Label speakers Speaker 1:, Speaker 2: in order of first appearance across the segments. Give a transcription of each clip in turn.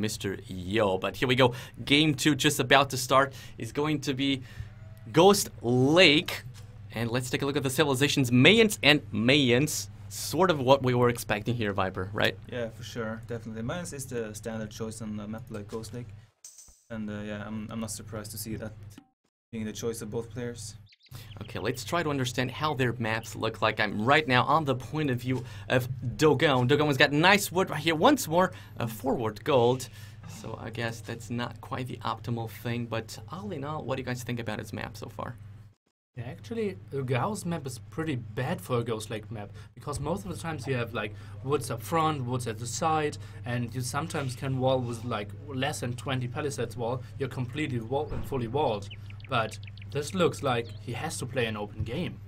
Speaker 1: Mr. Yo. But here we go. Game 2 just about to start. Is going to be Ghost Lake. And let's take a look at the civilizations. Mayans and Mayans. Sort of what we were expecting here, Viper, right?
Speaker 2: Yeah, for sure. Definitely. Mayans is the standard choice on a map like Ghost Lake. And yeah, I'm not surprised to see that being the choice of both players.
Speaker 1: Okay, let's try to understand how their maps look like. I'm right now on the point of view of Dogao. Dogao has got nice wood right here. Once more, a forward gold. So I guess that's not quite the optimal thing. But all in all, what do you guys think about his map so far?
Speaker 3: Yeah, actually, Dogao's map is pretty bad for a Ghost Lake map, because most of the times you have like woods up front, woods at the side, and you sometimes can wall with like less than 20 palisades wall. You're completely fully walled. But this looks like he has to play an open game.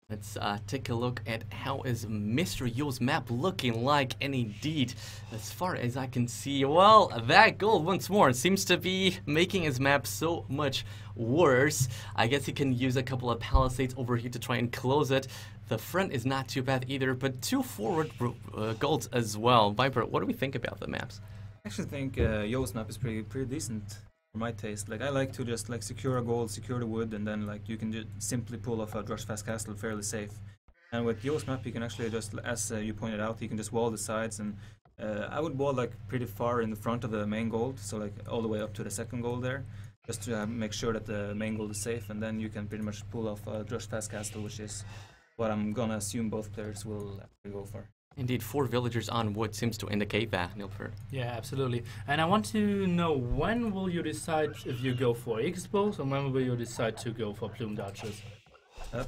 Speaker 1: Let's take a look at how is Mr. Yo's map looking like. And indeed, as far as I can see, well, that gold once more seems to be making his map so much worse. I guess he can use a couple of palisades over here to try and close it. The front is not too bad either, but 2 forward golds as well. Viper, what do we think about the maps?
Speaker 2: I actually think Yo's map is pretty decent for my taste. Like, I like to just like secure a gold, secure the wood, and then like you can just simply pull off a Drush Fast Castle fairly safe. And with Yo's map, you can actually just, as you pointed out, you can just wall the sides, and I would wall like pretty far in the front of the main gold, so like all the way up to the second gold there, just to make sure that the main gold is safe, and then you can pretty much pull off a Drush Fast Castle, which is what I'm gonna assume both players will go for.
Speaker 1: Indeed, 4 villagers on wood seems to indicate that, Nilford.
Speaker 3: Yeah, absolutely. And I want to know, when will you decide if you go for Expo, and when will you decide to go for Plume Dodges?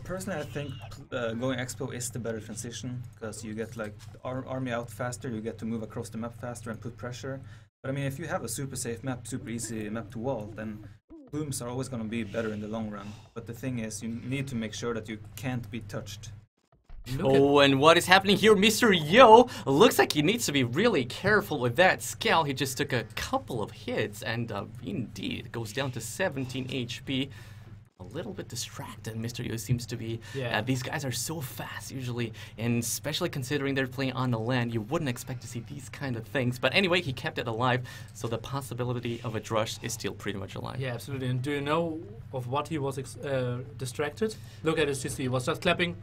Speaker 2: Personally, I think going Expo is the better transition, because you get like army out faster, you get to move across the map faster and put pressure. But I mean, if you have a super safe map, super easy map to wall, then Plumes are always going to be better in the long run. But the thing is, you need to make sure that you can't be touched.
Speaker 1: Oh, and what is happening here? Mr. Yo looks like he needs to be really careful with that scout. He just took a couple of hits, and indeed, it goes down to 17 HP. A little bit distracted, Mr. Yo seems to be.
Speaker 3: Yeah.
Speaker 1: These guys are so fast usually, and especially considering they're playing on the LAN, you wouldn't expect to see these kind of things. But anyway, he kept it alive, so the possibility of a drush is still pretty much alive.
Speaker 3: Yeah, absolutely. And do you know of what he was distracted? Look at his CC. He was just clapping.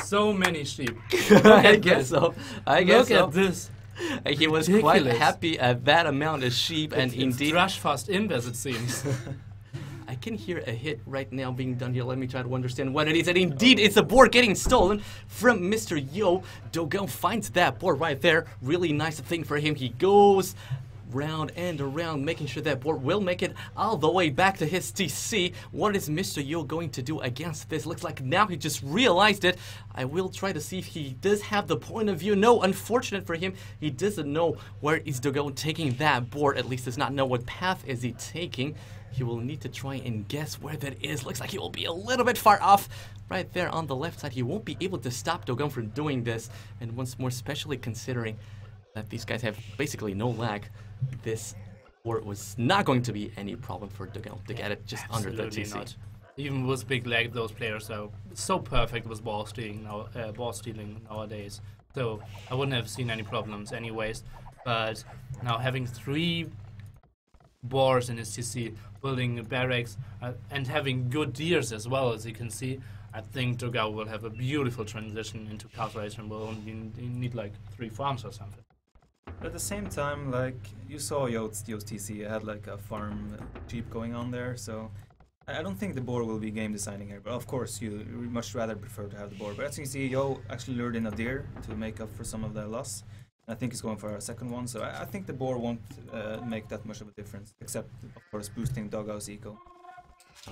Speaker 3: So many sheep.
Speaker 1: I guess so. I guess so.
Speaker 3: Look at this.
Speaker 1: He was quite happy at that amount of sheep, and indeed.
Speaker 3: Drush fast inverse, it seems.
Speaker 1: I can hear a hit right now being done here. Let me try to understand what it is. And indeed, it's a board getting stolen from Mr. Yo. Dogao finds that board right there. Really nice thing for him. He goes round and around, making sure that board will make it all the way back to his TC. What is Mr. Yo going to do against this? Looks like now he just realized it. I will try to see if he does have the point of view. No, unfortunate for him, he doesn't know where is Dogao taking that board. At least does not know what path is he taking. He will need to try and guess where that is. Looks like he will be a little bit far off. Right there on the left side, he won't be able to stop Dogao from doing this. And once more, especially considering that these guys have basically no lag, this board was not going to be any problem for Dogao to get it just under the TC.
Speaker 3: Not. Even with big lag, those players are so perfect with ball stealing nowadays. So I wouldn't have seen any problems anyways. But now having 3 boars in his TC, building barracks, and having good deers as well, as you can see, I think Dogao will have a beautiful transition into calculation. Will only need like 3 farms or something.
Speaker 2: At the same time, like, you saw Yo's TC, had like a farm sheep going on there, so I don't think the board will be game designing here, but of course you much rather prefer to have the board. But as you can see, Yo actually lured in a deer to make up for some of the loss. I think he's going for a second one, so I think the board won't make that much of a difference, except of course boosting Dogao's eco.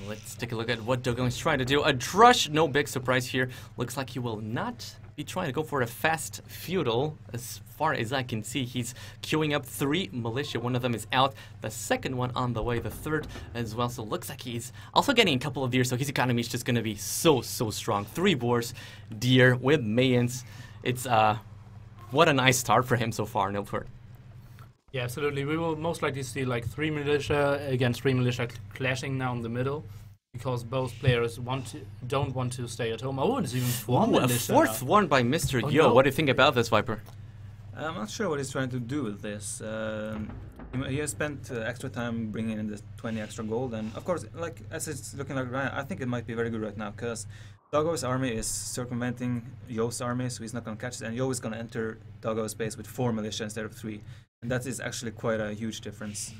Speaker 1: Let's take a look at what Dogao is trying to do. A drush, no big surprise here. Looks like he will not be trying to go for a fast feudal. As far as I can see, he's queuing up 3 militia. One of them is out. The second one on the way. The third as well. So looks like he's also getting a couple of deer. So his economy is just going to be so strong. 3 boars, deer with Mayans. It's what a nice start for him so far, Nilford.
Speaker 3: Yeah, absolutely. We will most likely see like 3 militia against 3 militia clashing now in the middle, because both players don't want to stay at home. Oh, it's even 4 militia.
Speaker 1: A 4th one by Mr.
Speaker 3: Oh,
Speaker 1: Yo.
Speaker 3: no.
Speaker 1: What do you think about this, Viper?
Speaker 2: I'm not sure what he's trying to do with this. He He has spent extra time bringing in the 20 extra gold, and of course, like as it's looking like right, I think it might be very good right now because Dogao's army is circumventing Yo's army, so he's not going to catch it, and Yo is going to enter Dogao's base with 4 militia instead of 3, and that is actually quite a huge difference.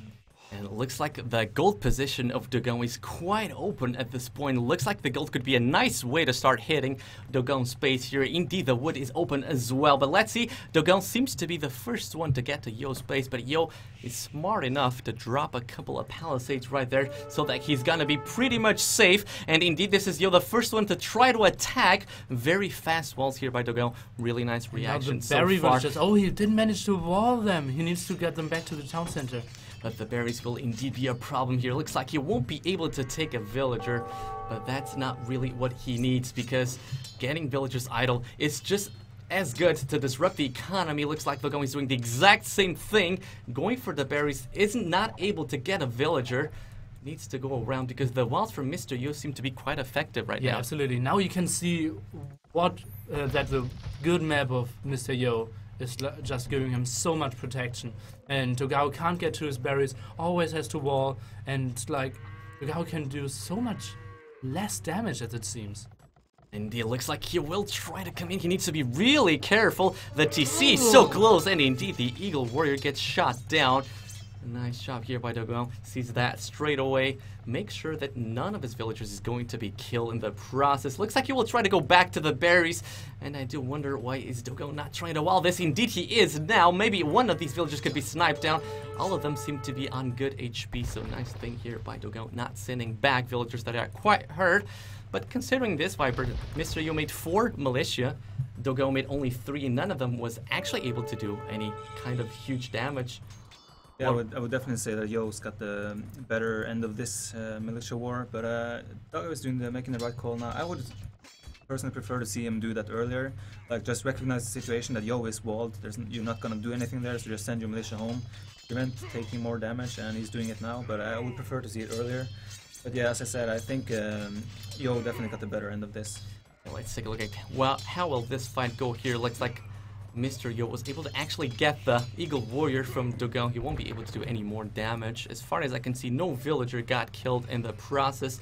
Speaker 1: And it looks like the gold position of Dogao is quite open at this point. It looks like the gold could be a nice way to start hitting Dogao's space here. Indeed, the wood is open as well. But let's see, Dogao seems to be the first one to get to Yo's space. But Yo is smart enough to drop a couple of palisades right there so that he's gonna be pretty much safe. And indeed, this is Yo, the first one to try to attack. Very fast walls here by Dogao. Really nice reaction so far.
Speaker 3: Oh, he didn't manage to wall them. He needs to get them back to the town center.
Speaker 1: But the berries will indeed be a problem here. Looks like he won't be able to take a villager, but that's not really what he needs because getting villagers idle is just as good to disrupt the economy. Looks like Dogao is doing the exact same thing. Going for the berries isn't not able to get a villager. Needs to go around because the walls from Mr. Yo seem to be quite effective right now.
Speaker 3: Yeah, absolutely. Now you can see what that the good map of Mr. Yo is just giving him so much protection. And Dogao can't get to his berries, always has to wall, and like Dogao can do so much less damage as it seems.
Speaker 1: And it looks like he will try to come in. He needs to be really careful. The TC is so close, and indeed the Eagle Warrior gets shot down. Nice job here by Dogao. Sees that straight away. Make sure that none of his villagers is going to be killed in the process. Looks like he will try to go back to the berries. And I do wonder, why is Dogao not trying to wall this? Indeed he is now. Maybe one of these villagers could be sniped down. All of them seem to be on good HP. So nice thing here by Dogao, not sending back villagers that are quite hurt. But considering this, Viper, Mr. Yo made 4 militia. Dogao made only 3. And none of them was actually able to do any kind of huge damage.
Speaker 2: Yeah, I would definitely say that Yo's got the better end of this militia war, but Dogao is making the right call now. I would personally prefer to see him do that earlier, like just recognize the situation that Yo is walled. You're not gonna do anything there, so just send your militia home, prevent taking more damage, and he's doing it now. But I would prefer to see it earlier. But yeah, as I said, I think Yo definitely got the better end of this.
Speaker 1: Let's take a look at how will this fight go here. Looks like Mr. Yo was able to actually get the Eagle Warrior from Dogao. He won't be able to do any more damage. As far as I can see, no villager got killed in the process.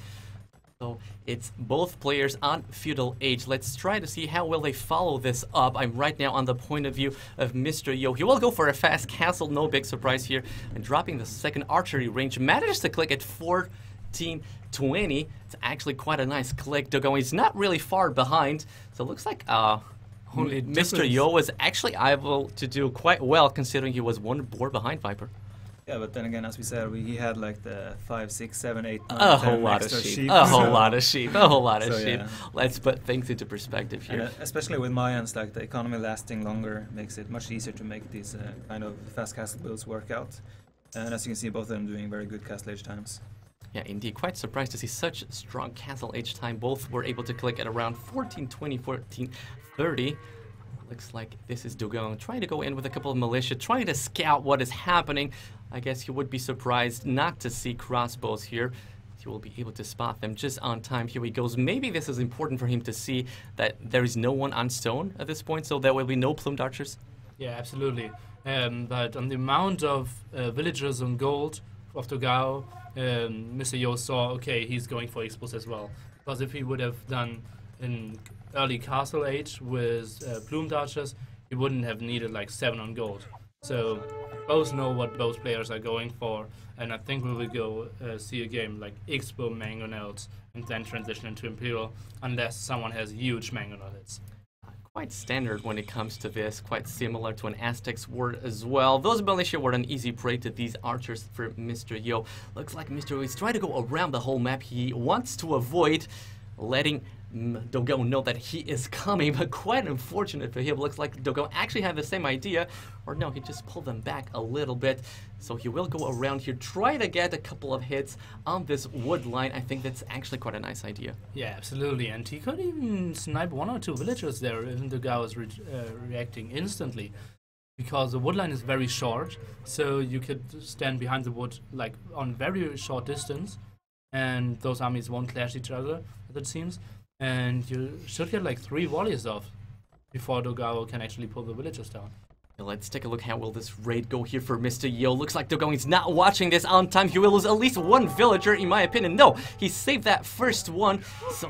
Speaker 1: So it's both players on feudal age. Let's try to see how will they follow this up. I'm right now on the point of view of Mr. Yo. He will go for a fast castle, no big surprise here. And dropping the second archery range, manages to click at 1420. It's actually quite a nice click. Dogao is not really far behind. So it looks like Mr. Yo was actually able to do quite well considering he was 1 board behind Viper.
Speaker 2: Yeah, but then again, as we said, he had like the 5, 6, 7, 8, 9,
Speaker 1: a whole lot of sheep. A whole lot of sheep. A whole lot of sheep. Yeah. Let's put things into perspective here.
Speaker 2: And, especially with Mayans, like the economy lasting longer makes it much easier to make these kind of fast castle builds work out. And as you can see, both of them doing very good castle age times.
Speaker 1: Yeah, indeed. Quite surprised to see such strong castle age time. Both were able to click at around 1420, 1430. Looks like this is Dogao trying to go in with a couple of militia, trying to scout what is happening. I guess you would be surprised not to see crossbows here. You will be able to spot them just on time. Here he goes. Maybe this is important for him to see that there is no one on stone at this point, so there will be no plumed archers.
Speaker 3: Yeah, absolutely. But on the amount of villagers on gold of Dogao, Mr. Yo saw, okay, he's going for expos as well. Because if he would have done in early castle age with plumed archers, he wouldn't have needed like 7 on gold. So both know what both players are going for, and I think we will go see a game like Expo Mangonels and then transition into Imperial, unless someone has huge Mangonels.
Speaker 1: Quite standard when it comes to this, quite similar to an Aztec's ward as well. Those militia were an easy prey to these archers for Mr. Yo. Looks like Mr. Yo is trying to go around the whole map. He wants to avoid letting Dogao know that he is coming, but quite unfortunate for him. Looks like Dogao actually had the same idea, or no, he just pulled them back a little bit. So he will go around here, try to get a couple of hits on this wood line. I think that's actually quite a nice idea.
Speaker 3: Yeah, absolutely, and he could even snipe 1 or 2 villagers there if Dogao is reacting instantly. Because the wood line is very short, so you could stand behind the wood like on very short distance, and those armies won't clash each other, as it seems. And you should get like 3 volleys off before Dogao can actually pull the villagers down.
Speaker 1: Let's take a look how will this raid go here for Mr. Yo. Looks like Dogao is not watching this on time. He will lose at least one villager, in my opinion. No, he saved that first one. So,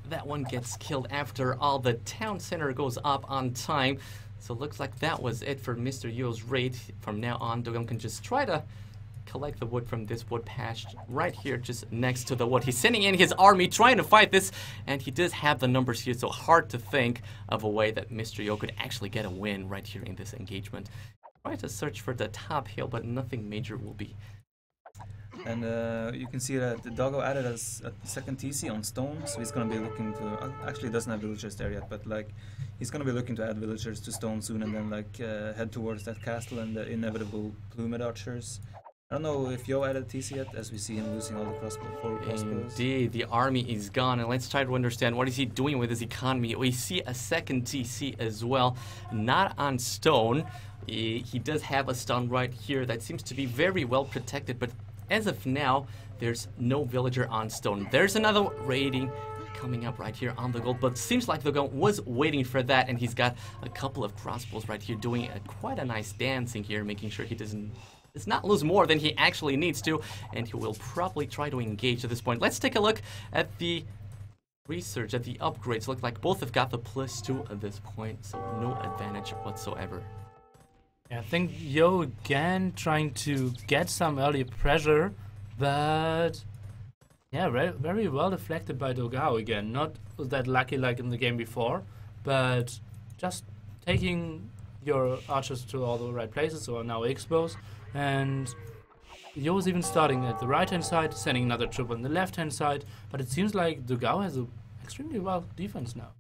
Speaker 1: that one gets killed after all. The town center goes up on time. So, looks like that was it for Mr. Yo's raid. From now on, Dogao can just try to collect the wood from this wood patch right here, just next to the wood. He's sending in his army, trying to fight this, and he does have the numbers here, so hard to think of a way that Mr. Yo could actually get a win right here in this engagement. Try to search for the top hill, but nothing major will be.
Speaker 2: And you can see that the Dogao added as a second TC on stone, so he's going to be looking to... Actually, he doesn't have villagers there yet, but like he's going to be looking to add villagers to stone soon, and then like head towards that castle and the inevitable plumage archers. I don't know if Yo added TC yet, as we see him losing all the crossbows.
Speaker 1: Indeed, the army is gone, and let's try to understand what is he doing with his economy. We see a second TC as well, not on stone. He does have a stone right here that seems to be very well protected, but as of now, there's no villager on stone. There's another raiding coming up right here on the gold, but seems like the gold was waiting for that, and he's got a couple of crossbows right here doing quite a nice dancing here, making sure he does not lose more than he actually needs to, and he will probably try to engage at this point. Let's take a look at the research, at the upgrades. Look like both have got the +2 at this point, so no advantage whatsoever.
Speaker 3: Yeah, I think Yo again trying to get some early pressure, but yeah, very well deflected by Dogao again. Not that lucky like in the game before, but just taking your archers to all the right places, so are now exposed. And Yo is even starting at the right-hand side, sending another troop on the left-hand side, but it seems like Dogao has an extremely well defense now.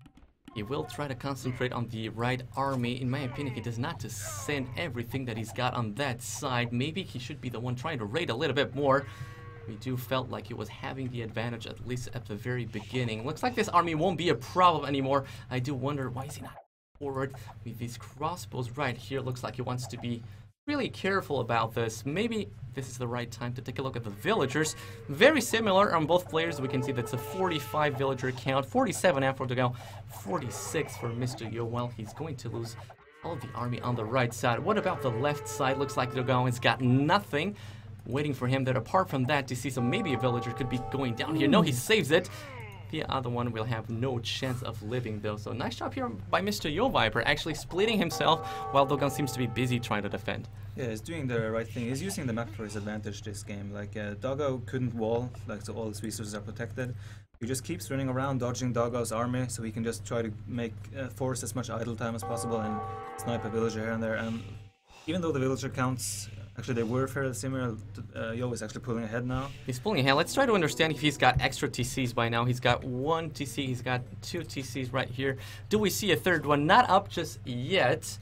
Speaker 1: He will try to concentrate on the right army. In my opinion, he does not just send everything that he's got on that side. Maybe he should be the one trying to raid a little bit more. We do felt like he was having the advantage, at least at the very beginning. Looks like this army won't be a problem anymore. I do wonder, why is he not forward with these crossbows right here? Looks like he wants to be really careful about this. Maybe this is the right time to take a look at the villagers. Very similar on both players. We can see that's a 45 villager count, 47 after Dogao, 46 for Mr. Yo. Well, he's going to lose all of the army on the right side. What about the left side? Looks like Dogao has got nothing waiting for him there apart from that to see, so maybe a villager could be going down here. No, he saves it. The other one will have no chance of living though. So nice job here by Mr. Yo Viper, actually splitting himself while Dogao seems to be busy trying to defend.
Speaker 2: Yeah, he's doing the right thing. He's using the map for his advantage this game. Like Dogao couldn't wall, like so all his resources are protected. He just keeps running around dodging Dogao's army, so he can just try to make force as much idle time as possible and snipe a villager here and there. And even though the villager counts, actually they were fairly similar, Yo is actually pulling ahead now.
Speaker 1: He's pulling ahead. Let's try to understand if he's got extra TCs by now. He's got 1 TC, he's got 2 TCs right here. Do we see a third one? Not up just yet.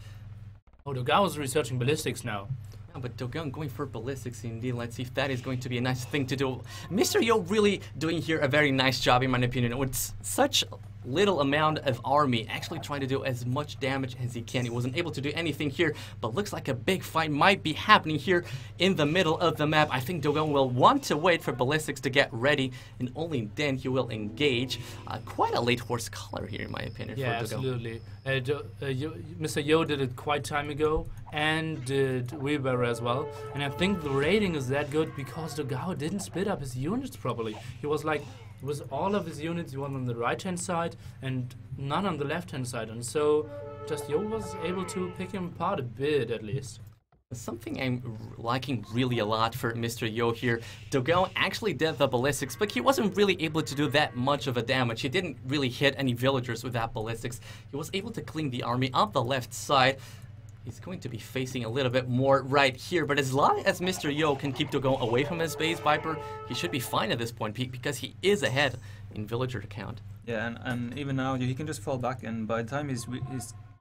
Speaker 3: Oh, Dogao is researching ballistics now.
Speaker 1: Yeah, but Dogao going for ballistics indeed. Let's see if that is going to be a nice thing to do. Mr. Yo really doing here a very nice job in my opinion. With such little amount of army, actually trying to do as much damage as he can. He wasn't able to do anything here, but looks like a big fight might be happening here in the middle of the map. I think Dogao will want to wait for ballistics to get ready, and only then he will engage. Quite a late horse color here, in my opinion.
Speaker 3: Yeah,
Speaker 1: for Dogao.
Speaker 3: absolutely. Mr. Yo did it quite time ago, and did Wheelbarrow as well. And I think the rating is that good because Dogao didn't split up his units properly. He was like, with all of his units, one on the right-hand side and none on the left-hand side, and so just Yo was able to pick him apart a bit at least.
Speaker 1: Something I'm liking really a lot for Mr. Yo here. Dogao actually did the ballistics, but he wasn't really able to do that much of a damage. He didn't really hit any villagers with that ballistics. He was able to clean the army on the left side. He's going to be facing a little bit more right here, but as long as Mr. Yo can keep Dogao away from his base, Viper, he should be fine at this point because he is ahead in villager count.
Speaker 2: Yeah, and even now he can just fall back, and by the time he's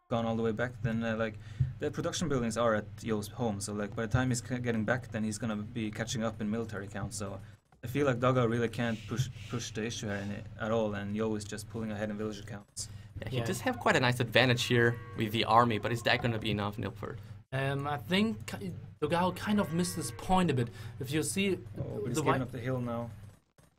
Speaker 2: gone all the way back, then like the production buildings are at Yo's home, so like by the time he's getting back, then he's gonna be catching up in military count. So I feel like Dogao really can't push the issue here at all, and Yo is just pulling ahead in villager counts.
Speaker 1: Yeah, he does have quite a nice advantage here with the army, but is that going to be enough, Nilford?
Speaker 3: I think Dogao kind of missed this point a bit. If you see
Speaker 2: he's getting up the hill now.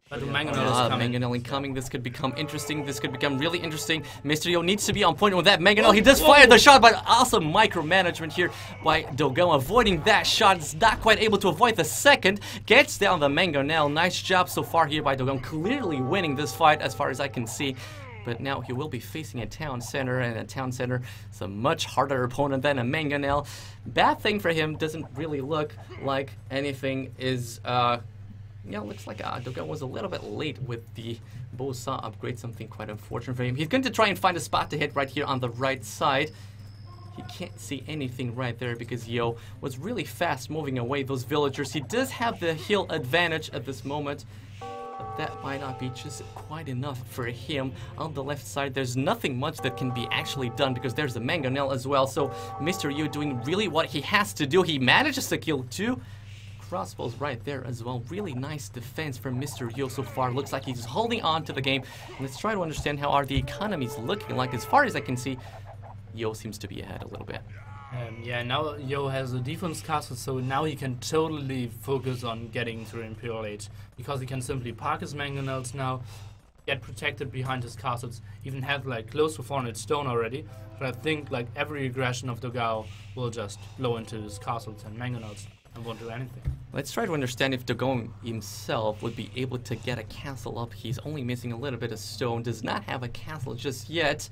Speaker 3: But the Mangonel is coming.
Speaker 1: Mangonel incoming. This could become interesting. This could become really interesting. Mr. Yo needs to be on point with that Mangonel. He does fire the shot, but awesome micromanagement here by Dogao, avoiding that shot. Is not quite able to avoid the second. Gets down the Mangonel. Nice job so far here by Dogao. Clearly winning this fight as far as I can see. But now he will be facing a town center, and a town center is a much harder opponent than a Mangonel. Bad thing for him, doesn't really look like anything is, yeah, looks like Dogao was a little bit late with the Bosa upgrade, something quite unfortunate for him. He's going to try and find a spot to hit right here on the right side. He can't see anything right there because Yo was really fast moving away those villagers. He does have the hill advantage at this moment. But that might not be just quite enough for him. On the left side, there's nothing much that can be actually done because there's a Mangonel as well. So Mr. Yu doing really what he has to do. He manages to kill 2 crossbows right there as well. Really nice defense from Mr. Yu so far. Looks like he's holding on to the game. Let's try to understand how are the economies looking like. As far as I can see, Yo seems to be ahead a little bit.
Speaker 3: Yeah, now Yo has a defense castle, so now he can totally focus on getting to Imperial Age, because he can simply park his Mangonels now, get protected behind his castles, even have like close to 400 stone already. But I think like every aggression of Dogao will just blow into his castles and Mangonels and won't do anything.
Speaker 1: Let's try to understand if Dogao himself would be able to get a castle up. He's only missing a little bit of stone, does not have a castle just yet.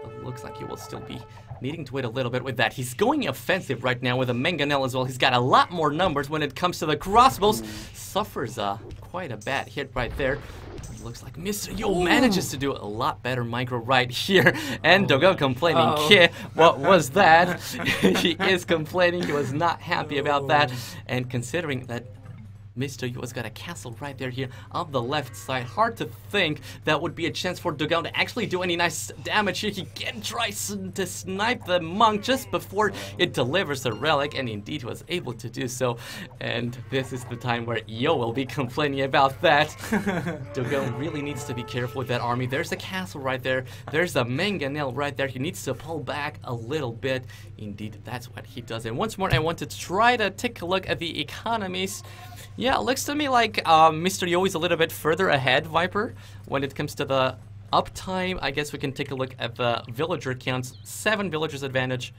Speaker 1: So it looks like he will still be needing to wait a little bit with that. He's going offensive right now with a Mangonel as well. He's got a lot more numbers when it comes to the crossbows. Suffers quite a bad hit right there. It looks like Mr. Yo manages to do a lot better micro right here. And Dogao complaining, "Kid, what was that?" He is complaining. He was not happy about that. And considering that Mr. Yu's got a castle right there here on the left side. Hard to think that would be a chance for Dogao to actually do any nice damage here. He can try to snipe the monk just before it delivers the relic, and indeed was able to do so. And this is the time where Yo will be complaining about that. Dogao really needs to be careful with that army. There's a castle right there. There's a Mangonel right there. He needs to pull back a little bit. Indeed, that's what he does. And once more, I want to try to take a look at the economies. Yeah, it looks to me like Mr. Yo is a little bit further ahead, Viper, when it comes to the uptime. I guess we can take a look at the villager counts. 7 villagers advantage.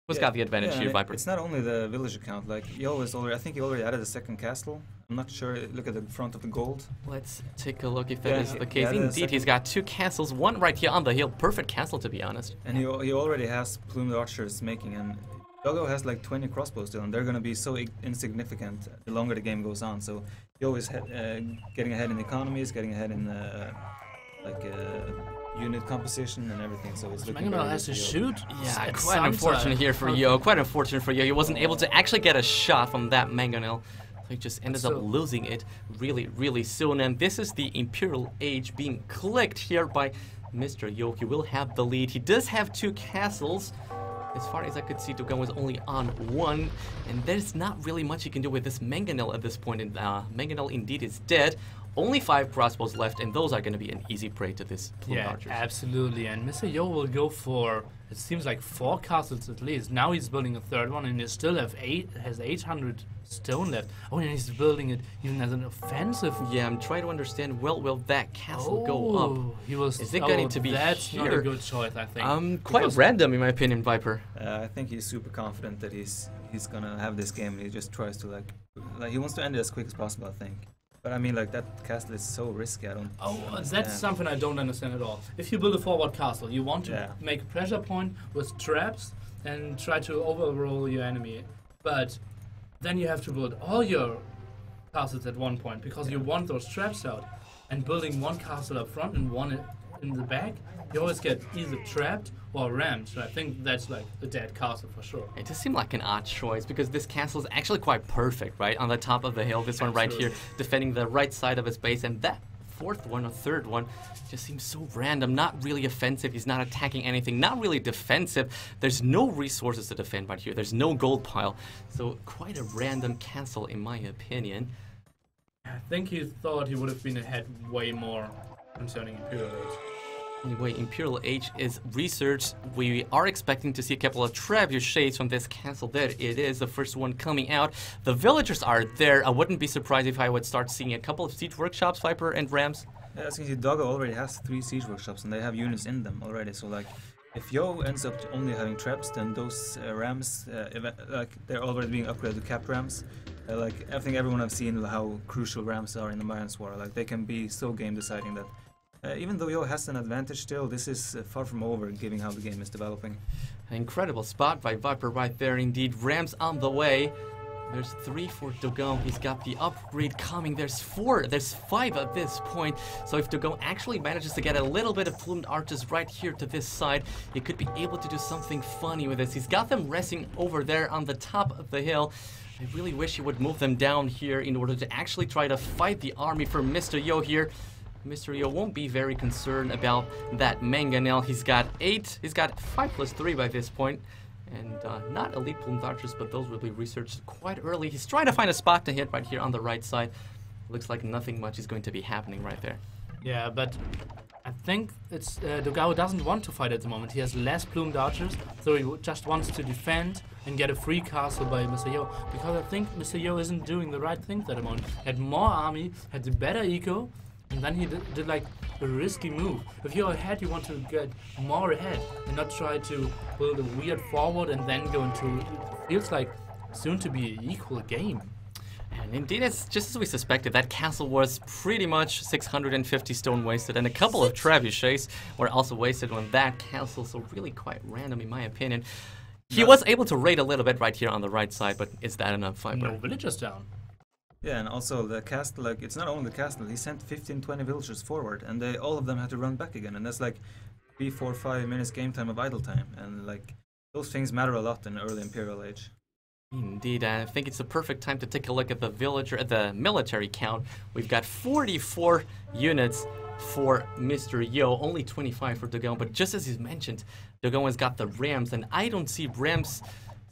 Speaker 1: Who's got the advantage here, Viper?
Speaker 2: It's not only the villager count. Like Yo is already, I think he already added a second castle. I'm not sure. Look at the front of the gold.
Speaker 1: Let's take a look if that is the case. Indeed, he's got 2 castles, one right here on the hill. Perfect castle, to be honest.
Speaker 2: And he already has plumed archers making, and Dogao has like 20 crossbows still, and they're going to be so insignificant the longer the game goes on. So Yo is getting ahead in economies, getting ahead in unit composition and everything. So it's looking
Speaker 3: Mangonel has to shoot.
Speaker 1: Yeah, quite unfortunate here for Yo. Quite unfortunate for Yo. He wasn't able to actually get a shot from that Mangonel. So he just ended up losing it really, really soon. And this is the Imperial Age being clicked here by Mr. Yo. He will have the lead. He does have 2 castles. As far as I could see, Dogao was only on 1, and there's not really much you can do with this Mangonel at this point. And Mangonel indeed is dead. Only 5 crossbows left, and those are going to be an easy prey to this plumed archers.
Speaker 3: Yeah, absolutely. And Mr. Yo will go for, it seems like 4 castles at least. Now he's building a 3rd one, and he still has 800 stone left. Oh, and he's building it even as an offensive.
Speaker 1: Yeah, I'm trying to understand, will that castle go up?
Speaker 3: He was,
Speaker 1: is it going to be
Speaker 3: that's
Speaker 1: here?
Speaker 3: Not a good choice, I think.
Speaker 1: Quite random in my opinion, Viper.
Speaker 2: I think he's super confident that he's gonna have this game, and he just tries to like he wants to end it as quick as possible, I think. But I mean, like, that castle is so risky. I don't understand.
Speaker 3: That's something I don't understand at all. If you build a forward castle, you want to make a pressure point with traps and try to overroll your enemy. But then you have to build all your castles at one point because you want those traps out. And building 1 castle up front and 1 in the back, you always get either trapped or rammed. So I think that's like a dead castle for sure.
Speaker 1: It just seemed like an odd choice because this castle is actually quite perfect, right? On the top of the hill, this one right here, defending the right side of his base, and that 4th one or 3rd one just seems so random. Not really offensive. He's not attacking anything. Not really defensive. There's no resources to defend right here. There's no gold pile. So quite a random castle in my opinion.
Speaker 3: I think he thought he would have been ahead way more concerning Imperial Age.
Speaker 1: Anyway, Imperial Age is researched. We are expecting to see a couple of trebuchets from this castle. There it is, the first one coming out. The villagers are there. I wouldn't be surprised if I would start seeing a couple of siege workshops, Viper and Rams.
Speaker 2: Yeah, as you can see, Dogao already has 3 siege workshops and they have units in them already. So like, if Yo ends up only having trebs, then those rams, like they're already being upgraded to cap rams. Like I think everyone have seen how crucial rams are in the Mayans War. Like they can be so game deciding that. Even though Yo has an advantage still, this is far from over, given how the game is developing.
Speaker 1: An incredible spot by Viper right there indeed. Rams on the way. There's 3 for Dogao. He's got the upgrade coming. There's 4. There's 5 at this point. So if Dogao actually manages to get a little bit of plumed archers right here to this side, he could be able to do something funny with this. He's got them resting over there on the top of the hill. I really wish he would move them down here in order to actually try to fight the army for Mr. Yo here. Mr. Yo won't be very concerned about that mangonel. He's got 8. He's got 5 plus 3 by this point. And not elite plumed archers, but those will be researched quite early. He's trying to find a spot to hit right here on the right side. Looks like nothing much is going to be happening right there.
Speaker 3: Yeah, but I think it's Dogao doesn't want to fight at the moment. He has less plumed archers, so he just wants to defend and get a free castle by Mr. Yo. Because I think Mr. Yo isn't doing the right things at the moment. Had more army, had the better eco, and then he did like a risky move. If you're ahead, you want to get more ahead and not try to build a weird forward and then go into. It feels like soon to be an equal game.
Speaker 1: And indeed, it's just as we suspected. That castle was pretty much 650 stone wasted, and a couple of trebuchets were also wasted on that castle, so really quite random in my opinion. He was able to raid a little bit right here on the right side, but is that enough, Viper?
Speaker 3: No villagers down.
Speaker 2: Yeah, and also the castle, like, it's not only the castle, he sent 15, 20 villagers forward, and all of them had to run back again, and that's like 3, 4, 5 minutes game time of idle time, and like, those things matter a lot in early Imperial Age.
Speaker 1: Indeed, I think it's the perfect time to take a look at the military count. We've got 44 units for Mr. Yo, only 25 for Dogao, but just as he's mentioned, Dogao has got the rams, and I don't see rams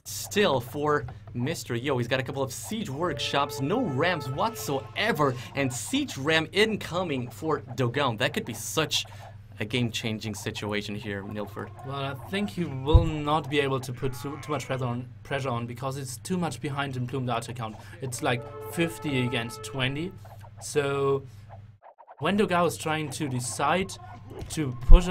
Speaker 1: still for Mr. Yo. He's got a couple of siege workshops, no rams whatsoever, and siege ram incoming for Dogao. That could be such a game-changing situation here, Nilford.
Speaker 3: Well, I think he will not be able to put too much pressure on because it's too much behind in plumed archer count. It's like 50 against 20. So when Dogao is trying to decide to push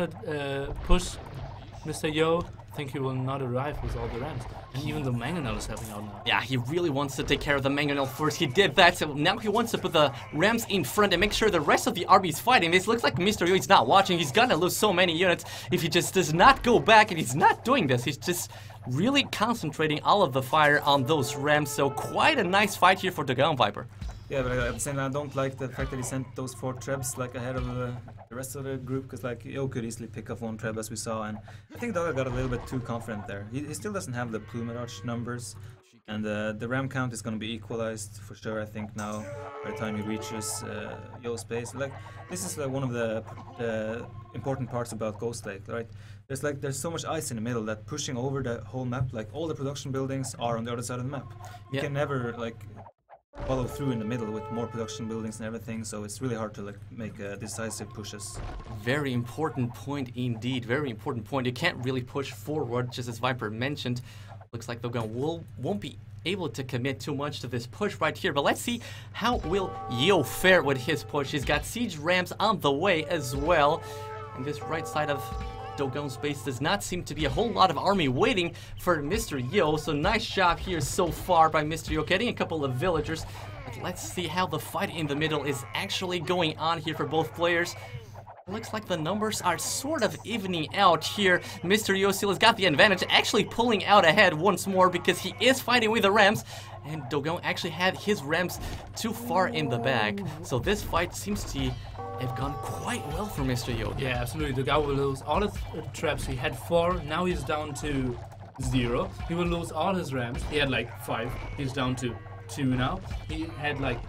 Speaker 3: Mr. Yo, I think he will not arrive with all the rams. And even the mangonel is helping out now.
Speaker 1: Yeah, he really wants to take care of the mangonel first. He did that, so now he wants to put the rams in front and make sure the rest of the army is fighting. This looks like Mr. Yo is not watching. He's gonna lose so many units if he just does not go back, and he's not doing this. He's just really concentrating all of the fire on those rams, so quite a nice fight here for Dogao Viper.
Speaker 2: Yeah, but at the same time, I don't like the fact that he sent those 4 trebs like ahead of the rest of the group, because like Yo could easily pick up 1 treb as we saw, and I think Dogao got a little bit too confident there. He still doesn't have the plume arch numbers, and the ram count is going to be equalized for sure. I think now by the time he reaches Yo's base, like this is like one of the important parts about Ghost Lake, right? There's so much ice in the middle that pushing over the whole map, like all the production buildings are on the other side of the map. You can never like follow through in the middle with more production buildings and everything, so it's really hard to like make decisive pushes.
Speaker 1: Very important point indeed, very important point. You can't really push forward, just as Viper mentioned. Looks like Dogao won't be able to commit too much to this push right here, but let's see how will Yo fare with his push. He's got siege rams on the way as well, and this right side of Dogao's base does not seem to be a whole lot of army waiting for Mr. Yo, so nice job here so far by Mr. Yo, getting a couple of villagers. But let's see how the fight in the middle is actually going on here for both players. Looks like the numbers are sort of evening out here. Mr. Yo still has got the advantage, actually pulling out ahead once more because he is fighting with the rams, and Dogao actually had his rams too far in the back. So this fight seems to have gone quite well for Mr. Yo.
Speaker 3: Yeah, absolutely. Dogao will lose all his traps. He had 4, now he's down to 0. He will lose all his rams. He had like 5. He's down to 2 now. He had like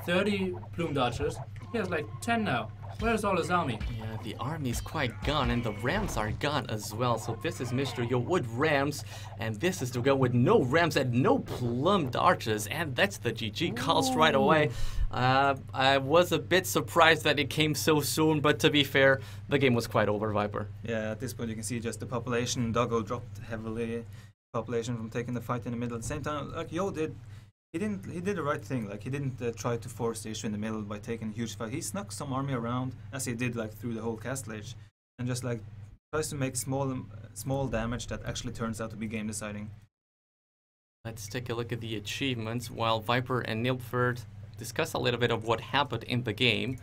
Speaker 3: 30 plumed archers. He has like 10 now. Where's all his army?
Speaker 1: Yeah, the army's quite gone, and the rams are gone as well. So this is Mr. Yo with rams, and this is Dogao with no rams and no plumbed archers, and that's the GG calls right away. I was a bit surprised that it came so soon, but to be fair, the game was quite over, Viper.
Speaker 2: Yeah, at this point you can see just the population. Dogao dropped heavily. Population from taking the fight in the middle. At the same time, like Yo did, he did the right thing. Like he didn't try to force the issue in the middle by taking a huge fight. He snuck some army around, as he did like through the whole castle age, and just like tries to make small damage that actually turns out to be game deciding.
Speaker 1: Let's take a look at the achievements while Viper and Nilford discuss a little bit of what happened in the game.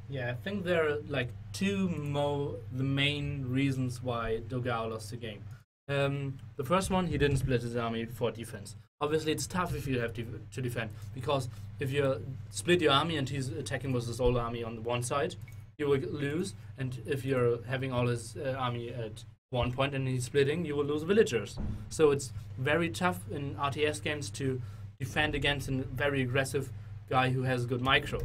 Speaker 3: Yeah, I think there are like the main reasons why Dogao lost the game. The first one, he didn't split his army for defense. Obviously, it's tough if you have to defend, because if you split your army and he's attacking with his whole army on the one side, you will lose. And if you're having all his army at one point and he's splitting, you will lose villagers. So it's very tough in RTS games to defend against a very aggressive guy who has good micro.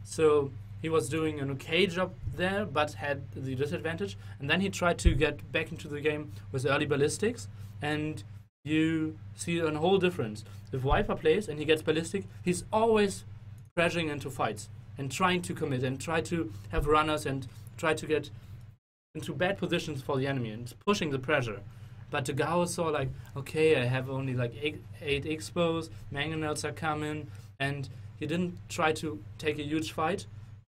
Speaker 3: So he was doing an okay job there, but had the disadvantage. And then he tried to get back into the game with early ballistics, and you see a whole difference. If Viper plays and he gets ballistic, he's always crashing into fights and trying to commit and try to have runners and try to get into bad positions for the enemy and pushing the pressure. But Dogao saw like, okay, I have only like 8 expos, mangonels are coming, and he didn't try to take a huge fight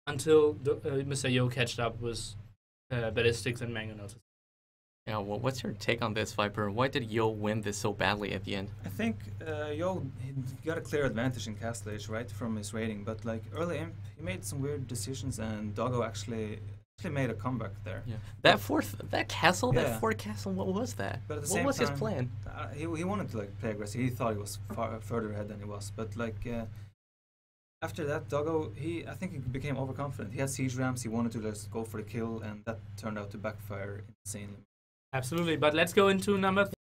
Speaker 3: until Mr. Yo catched up with ballistics and mangonels.
Speaker 1: Yeah, well, what's your take on this, Viper? Why did Yo win this so badly at the end?
Speaker 2: I think Yo he got a clear advantage in Castle Age, right, from his rating. But like early imp, he made some weird decisions, and Dogao actually made a comeback there.
Speaker 1: Yeah, that fourth castle, what was that?
Speaker 2: But at the
Speaker 1: what
Speaker 2: same
Speaker 1: was his
Speaker 2: time,
Speaker 1: plan?
Speaker 2: He wanted to like play aggressive. He thought he was far further ahead than he was. But like after that, Dogao, I think he became overconfident. He had siege rams. He wanted to just go for the kill, and that turned out to backfire insanely.
Speaker 3: Absolutely, but let's go into number